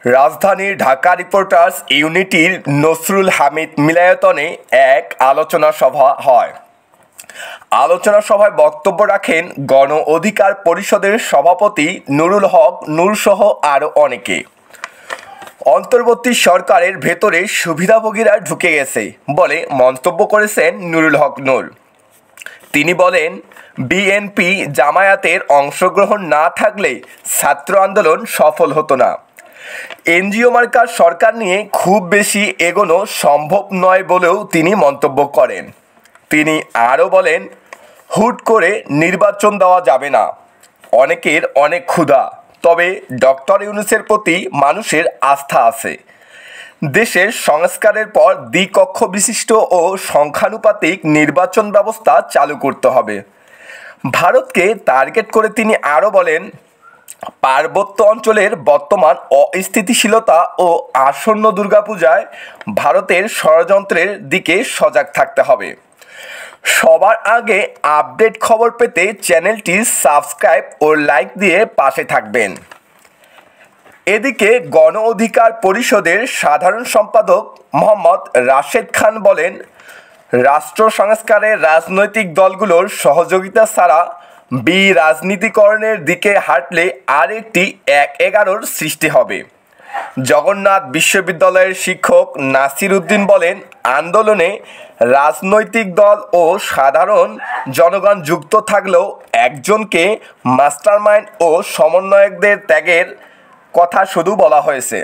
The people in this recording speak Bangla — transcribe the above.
রাজধানী ঢাকা রিপোর্টার্স ইউনিটির নসরুল হামিদ মিলনায়তনে এক আলোচনা সভা হয়। আলোচনা সভায় বক্তব্য রাখেন গণ অধিকার পরিষদের সভাপতি নুরুল হক নূরসহ আরও অনেকে। অন্তর্বর্তী সরকারের ভেতরে সুবিধাভোগীরা ঢুকে গেছে বলে মন্তব্য করেছেন নুরুল হক নূর। তিনি বলেন, বিএনপি জামায়াতের অংশগ্রহণ না থাকলে ছাত্র আন্দোলন সফল হতো না। এনজিও মার্কার সরকার নিয়ে খুব বেশি এগোনো সম্ভব নয় বলেও তিনি মন্তব্য করেন। তিনি আরও বলেন, হুট করে নির্বাচন দেওয়া যাবে না। অনেকের অনেক ক্ষুধা, তবে ডক্টর ইউনূসের প্রতি মানুষের আস্থা আছে। দেশের সংস্কারের পর দ্বিকক্ষ বিশিষ্ট ও সংখ্যানুপাতিক নির্বাচন ব্যবস্থা চালু করতে হবে। ভারতকে টার্গেট করে তিনি আরও বলেন, পার্বত্য অঞ্চলের বর্তমান অস্থিতিশীলতা ও আসন্ন দুর্গাপূজায় ভারতের ষড়যন্ত্রের দিকে সজাগ থাকতে হবে। সবার আগে আপডেট খবর পেতে চ্যানেলটি সাবস্ক্রাইব ও লাইক দিয়ে পাশে থাকবেন। এদিকে গণ অধিকার পরিষদের সাধারণ সম্পাদক মোহাম্মদ রাশেদ খান বলেন, রাষ্ট্র সংস্কারে রাজনৈতিক দলগুলোর সহযোগিতা ছাড়া বিরাজনীতিকরণের দিকে হাঁটলে আরেকটি ১/১১ সৃষ্টি হবে। জগন্নাথ বিশ্ববিদ্যালয়ের শিক্ষক নাসির উদ্দিন বলেন, আন্দোলনে রাজনৈতিক দল ও সাধারণ জনগণ যুক্ত থাকলেও একজনকে মাস্টারমাইন্ড ও সমন্বয়কদের ত্যাগের কথা শুধু বলা হয়েছে।